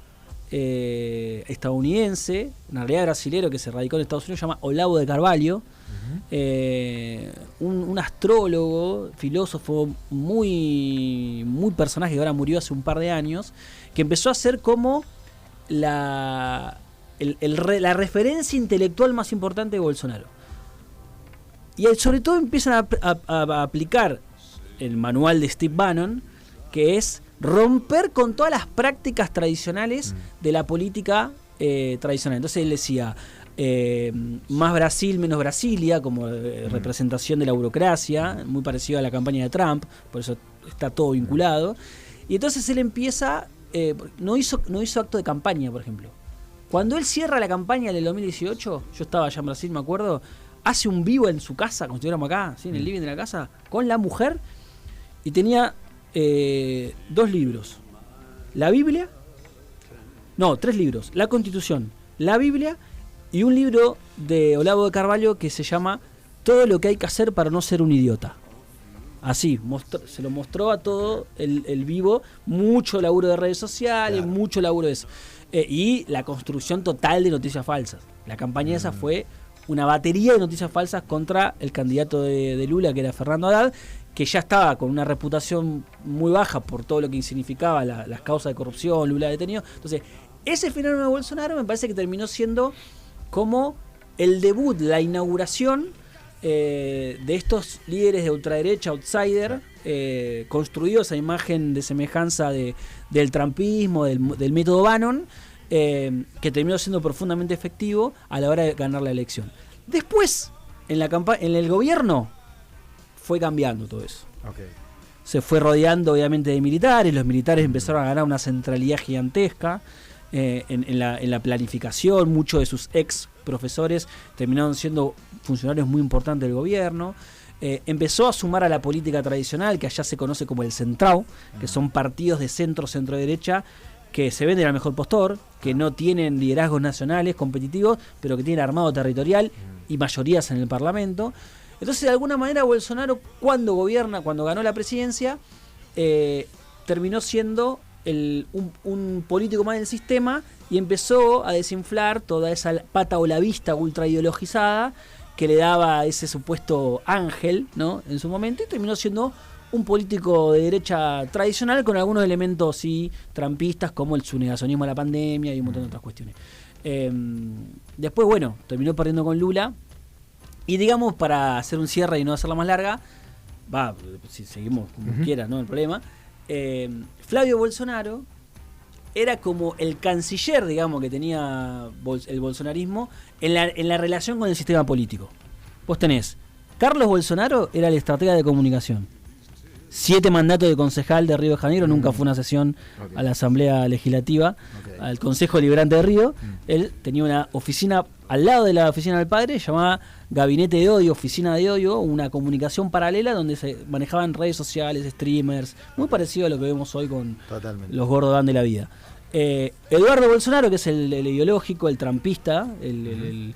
estadounidense, en realidad brasilero, que se radicó en Estados Unidos, se llama Olavo de Carvalho. Un astrólogo, filósofo muy personaje que ahora murió hace un par de años, que empezó a ser como la referencia intelectual más importante de Bolsonaro. Y sobre todo empiezan a aplicar el manual de Steve Bannon, que es romper con todas las prácticas tradicionales de la política tradicional. Entonces él decía: más Brasil, menos Brasilia, como representación de la burocracia, muy parecido a la campaña de Trump, por eso está todo vinculado. Y entonces él empieza, no hizo acto de campaña, por ejemplo. Cuando él cierra la campaña del 2018, yo estaba allá en Brasil, me acuerdo, hace un vivo en su casa, como si estuviéramos acá, ¿sí? En el living de la casa, con la mujer, y tenía 2 libros. La Biblia, no, 3 libros, la Constitución, la Biblia, y un libro de Olavo de Carvalho que se llama Todo lo que hay que hacer para no ser un idiota. Así, se lo mostró a todo el vivo, mucho laburo de redes sociales, claro, mucho laburo de eso. Y la construcción total de noticias falsas. La campaña esa fue una batería de noticias falsas contra el candidato de Lula, que era Fernando Haddad, que ya estaba con una reputación muy baja por todo lo que significaba las causas de corrupción, Lula detenido. Entonces, ese fenómeno de Bolsonaro me parece que terminó siendo como el debut, la inauguración de estos líderes de ultraderecha, outsider, construidos a imagen de semejanza del trumpismo, del método Bannon, que terminó siendo profundamente efectivo a la hora de ganar la elección. Después, en el gobierno, fue cambiando todo eso. Okay. Se fue rodeando obviamente de militares, los militares empezaron a ganar una centralidad gigantesca en la planificación. Muchos de sus ex profesores terminaron siendo funcionarios muy importantes del gobierno. Empezó a sumar a la política tradicional, que allá se conoce como el centrao, que son partidos de centro-derecha que se venden al mejor postor, que no tienen liderazgos nacionales competitivos, pero que tienen armado territorial y mayorías en el Parlamento. Entonces, de alguna manera, Bolsonaro, cuando ganó la presidencia, terminó siendo un político más del sistema y empezó a desinflar toda esa pata olavista ultra ideologizada que le daba ese supuesto ángel, ¿no?, en su momento, y terminó siendo un político de derecha tradicional con algunos elementos sí trampistas, como su negacionismo a la pandemia y un montón de otras cuestiones. Después, bueno, terminó perdiendo con Lula. Y digamos, para hacer un cierre y no hacerla más larga, si seguimos como quiera, no el problema, Flavio Bolsonaro era como el canciller, digamos, que tenía el bolsonarismo en la relación con el sistema político. Vos tenés, Carlos Bolsonaro era el estratega de comunicación. 7 mandatos de concejal de Río de Janeiro, nunca fue una sesión a la Asamblea Legislativa, al Consejo Liberante de Río. Él tenía una oficina al lado de la oficina del padre, llamada Gabinete de Odio, Oficina de Odio, una comunicación paralela donde se manejaban redes sociales, streamers, muy parecido a lo que vemos hoy con los gordos de la vida. Eduardo Bolsonaro, que es el ideológico, el trampista, el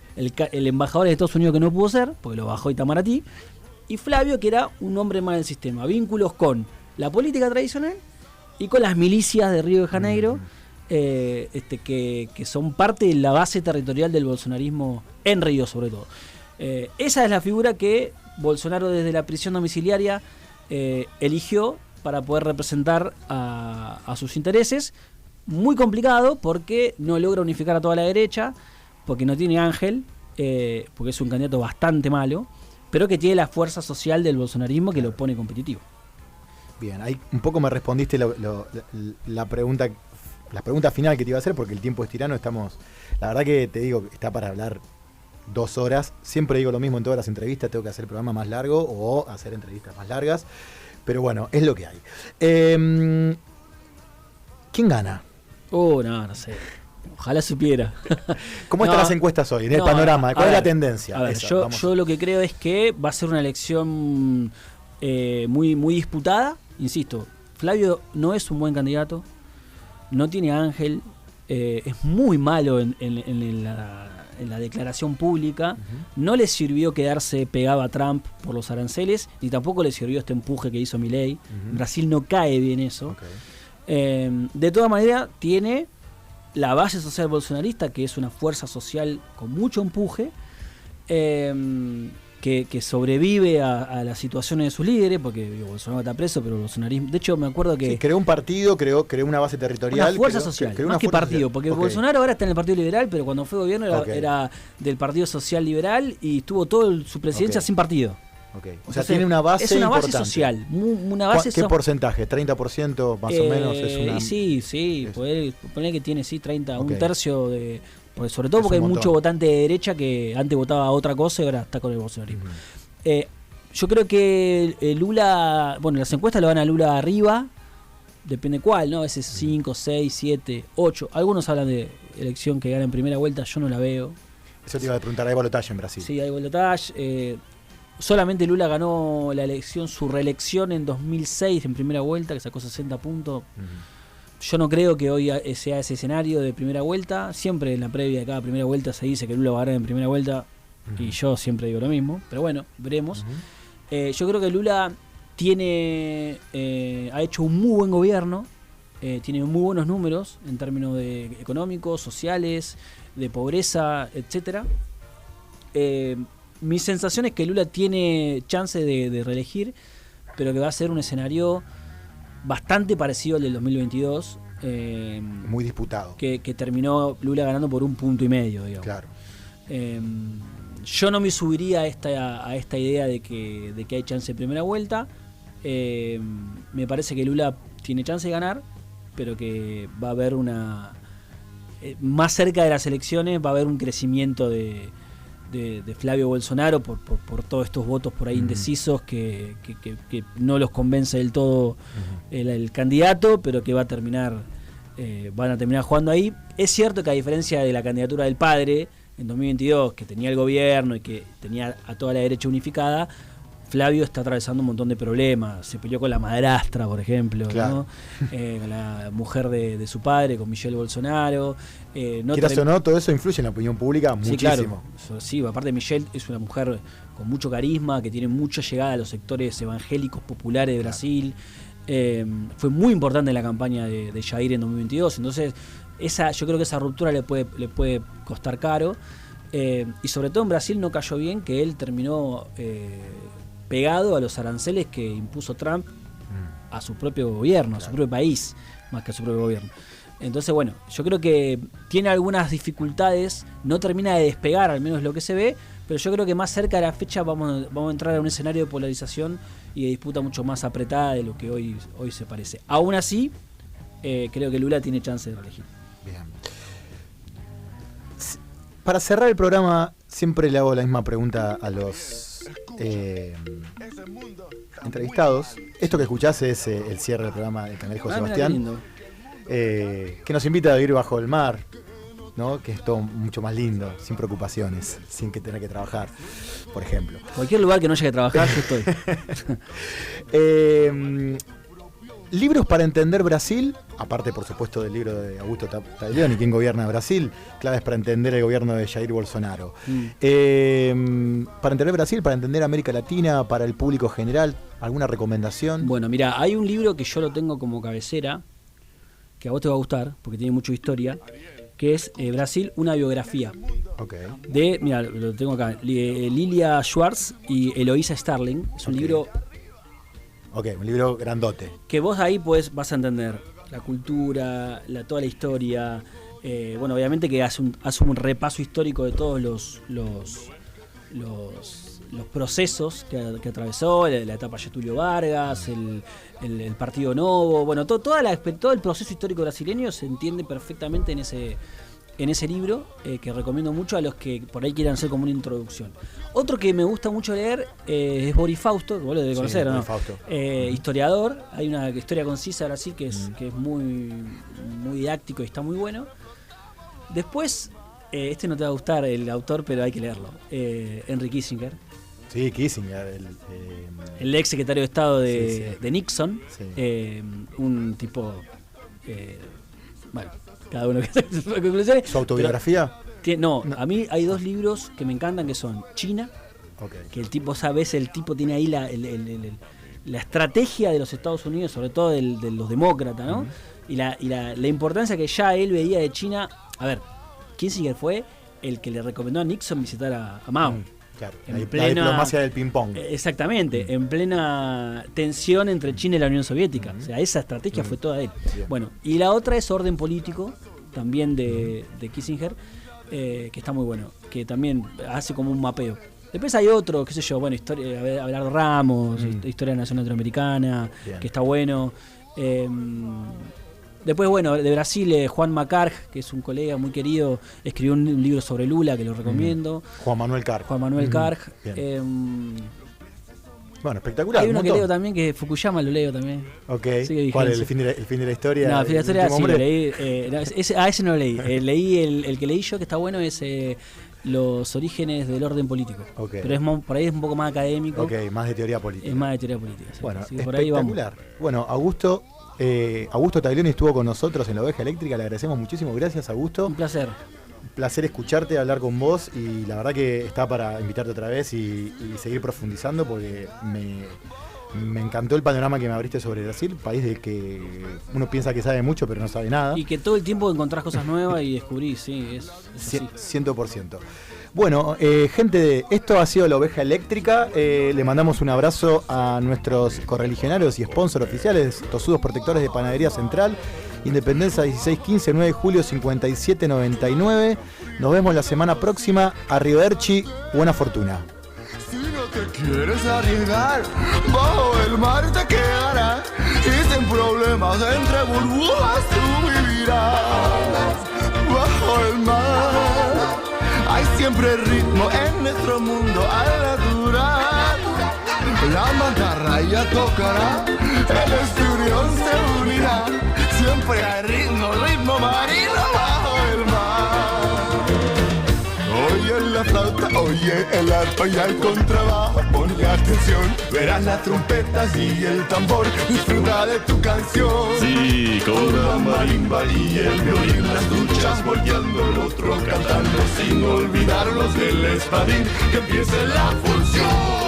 embajador de Estados Unidos que no pudo ser, porque lo bajó Itamaraty. Y Flavio, que era un hombre más del sistema, vínculos con la política tradicional y con las milicias de Río de Janeiro, que son parte de la base territorial del bolsonarismo en Río, sobre todo. Esa es la figura que Bolsonaro desde la prisión domiciliaria eligió para poder representar a sus intereses. Muy complicado porque no logra unificar a toda la derecha, porque no tiene ángel, porque es un candidato bastante malo, pero que tiene la fuerza social del bolsonarismo que lo pone competitivo. Bien, ahí un poco me respondiste la pregunta final que te iba a hacer, porque el tiempo es tirano. La verdad que te digo, está para hablar 2 horas. Siempre digo lo mismo en todas las entrevistas, tengo que hacer el programa más largo o hacer entrevistas más largas. Pero bueno, es lo que hay. ¿Quién gana? No sé. Ojalá supiera. ¿Cómo están las encuestas hoy en el panorama? ¿Cuál es la tendencia? A ver, yo lo que creo es que va a ser una elección muy, muy disputada. Insisto, Flavio no es un buen candidato, no tiene ángel, es muy malo en la declaración pública. No le sirvió quedarse pegado a Trump por los aranceles, ni tampoco le sirvió este empuje que hizo Milei. En Brasil no cae bien eso. De todas maneras, tiene la base social bolsonarista, que es una fuerza social con mucho empuje, que sobrevive a las situaciones de sus líderes, porque Bolsonaro está preso, pero el bolsonarismo... De hecho, me acuerdo que... Sí, creó un partido, creó una base territorial. Una fuerza social, más que partido, porque Bolsonaro ahora está en el Partido Liberal, pero cuando fue gobierno era del Partido Social Liberal y estuvo toda su presidencia sin partido. O Entonces, sea, tiene una base importante. Es una base social. Una base ¿Qué porcentaje? ¿30% más o menos? Sí, poner que tiene 30, un tercio de... Sobre todo porque hay mucho votante de derecha que antes votaba otra cosa y ahora está con el bolsonarismo. Yo creo que Lula, las encuestas lo van a Lula arriba, depende cuál, ¿no? A veces 5, 6, 7, 8. Algunos hablan de elección que gana en primera vuelta, yo no la veo. Eso te iba a preguntar, ¿hay balotaje en Brasil? Sí, hay balotaje. Solamente Lula ganó la elección, su reelección en 2006 en primera vuelta, que sacó 60 puntos. Yo no creo que hoy sea ese escenario de primera vuelta. Siempre en la previa de cada primera vuelta se dice que Lula va a ganar en primera vuelta. Y yo siempre digo lo mismo. Pero bueno, veremos. Yo creo que Lula ha hecho un muy buen gobierno. Tiene muy buenos números en términos económicos, sociales, de pobreza, etcétera. Mi sensación es que Lula tiene chance de reelegir, pero que va a ser un escenario bastante parecido al del 2022. Muy disputado. Que terminó Lula ganando por 1,5 puntos, digamos. Claro. Yo no me subiría a esta idea de que hay chance de primera vuelta. Me parece que Lula tiene chance de ganar, pero que va a haber más cerca de las elecciones va a haber un crecimiento de Flavio Bolsonaro por todos estos votos por ahí indecisos que no los convence del todo el candidato, pero que van a terminar jugando ahí. Es cierto que a diferencia de la candidatura del padre en 2022, que tenía el gobierno y que tenía a toda la derecha unificada, Flavio está atravesando un montón de problemas. Se peleó con la madrastra, por ejemplo, claro. ¿no? Con la mujer de su padre, con Michelle Bolsonaro. Quieras o no, todo eso influye en la opinión pública muchísimo. Claro. Sí, aparte Michelle es una mujer con mucho carisma, que tiene mucha llegada a los sectores evangélicos populares de Brasil. Fue muy importante en la campaña de Jair en 2022. Entonces, yo creo que esa ruptura le puede costar caro. Y sobre todo en Brasil no cayó bien que él terminó pegado a los aranceles que impuso Trump a su propio gobierno, a su propio país, más que a su propio gobierno. Entonces, bueno, yo creo que tiene algunas dificultades, no termina de despegar, al menos lo que se ve, pero yo creo que más cerca de la fecha vamos a entrar a un escenario de polarización y de disputa mucho más apretada de lo que hoy se parece. Aún así, creo que Lula tiene chance de reelegir. Bien. Para cerrar el programa, siempre le hago la misma pregunta a los entrevistados. Esto que escuchás es el cierre del programa de Cangrejo Sebastián, que nos invita a vivir bajo el mar, ¿no? Que es todo mucho más lindo, sin preocupaciones, sin que tener que trabajar, por ejemplo. Cualquier lugar que no haya que trabajar, yo estoy. Libros para entender Brasil, aparte por supuesto del libro de Augusto Taglioni, ¿Quién gobierna Brasil? Claves para entender el gobierno de Jair Bolsonaro. Para entender Brasil, para entender América Latina, para el público general, ¿alguna recomendación? Bueno, mira, hay un libro que yo lo tengo como cabecera, que a vos te va a gustar, porque tiene mucha historia, que es Brasil, una biografía. Okay. De, mira, lo tengo acá, Lilia Schwartz y Eloísa Starling. Es un libro... Ok, un libro grandote. Que vos ahí vas a entender la cultura, toda la historia. Bueno, obviamente que hace un repaso histórico de todos los procesos que atravesó, la etapa Getúlio Vargas, el Partido Novo, bueno, todo el proceso histórico brasileño se entiende perfectamente en ese libro, que recomiendo mucho a los que por ahí quieran hacer como una introducción. Otro que me gusta mucho leer es Boris Fausto, que vos lo debes conocer, ¿no? Historiador, hay una historia concisa de Brasil que es muy, muy didáctico y está muy bueno. Después, este no te va a gustar el autor, pero hay que leerlo, Henry Kissinger. Sí, Kissinger, el ex secretario de Estado de Nixon, sí. Un tipo, bueno, cada uno que saque sus conclusiones. ¿Su autobiografía? No, a mí hay dos libros que me encantan, que son China, que el tipo, sabes, el tipo tiene ahí la estrategia de los Estados Unidos, sobre todo de los demócratas, ¿no? Y la importancia que ya él veía de China. A ver, Kissinger fue el que le recomendó a Nixon visitar a Mao. Claro, la diplomacia del ping-pong. Exactamente, en plena tensión entre China y la Unión Soviética. O sea, esa estrategia fue toda de él. Bien. Bueno, y la otra es Orden Político, también de Kissinger, que está muy bueno, que también hace como un mapeo. Después hay otro, qué sé yo, bueno, Abelardo Ramos, Historia de la Nación Latinoamericana, bien, que está bueno. Después, bueno, de Brasil, Juan Macarg, que es un colega muy querido, escribió un libro sobre Lula que lo recomiendo. Juan Manuel Carg. Bueno, espectacular. Hay uno que leo también, que Fukuyama lo leo también. Ok. ¿Cuál? ¿El fin de la historia? No, el fin de la historia sí lo leí. Ese no lo leí. Leí el que leí yo, que está bueno, es Los orígenes del orden político. Okay. Pero por ahí es un poco más académico. Ok, más de teoría política. Es más de teoría política. Sí. Bueno, sí, espectacular. Bueno, Augusto Taglioni estuvo con nosotros en La Oveja Eléctrica, le agradecemos muchísimo, gracias Augusto. Un placer. Un placer escucharte, hablar con vos, y la verdad que está para invitarte otra vez y seguir profundizando, porque me encantó el panorama que me abriste sobre Brasil, país del que uno piensa que sabe mucho pero no sabe nada. Y que todo el tiempo encontrás cosas nuevas y descubrís, sí, es así. 100%. Bueno, gente, esto ha sido La Oveja Eléctrica. Le mandamos un abrazo a nuestros correligionarios y sponsor oficiales, Tosudos Protectores de Panadería Central, Independencia 1615, 9 de julio 5799. Nos vemos la semana próxima. Arrivederci, buena fortuna. Si no te quieres arriesgar, bajo el mar te quedarás, y sin problemas entre burbujas tú vivirás. Bajo el mar hay siempre ritmo en nuestro mundo al natural. La mantarraya tocará, el esturión se unirá. Siempre hay ritmo marino bajo el mar. Oye la flauta, oye el arpa y el contrabajo. Ponle atención, verás las trompetas y el tambor. Disfruta de tu canción. Sí, con la marimba y el violín, las duchas volteando, el otro cantando, sin olvidarlos del espadín. Que empiece la función.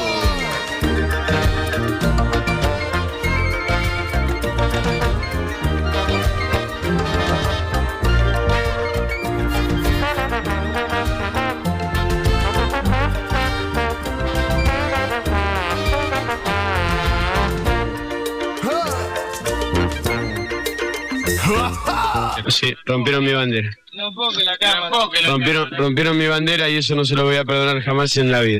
Sí, rompieron mi bandera. Rompieron mi bandera y eso no se lo voy a perdonar jamás en la vida.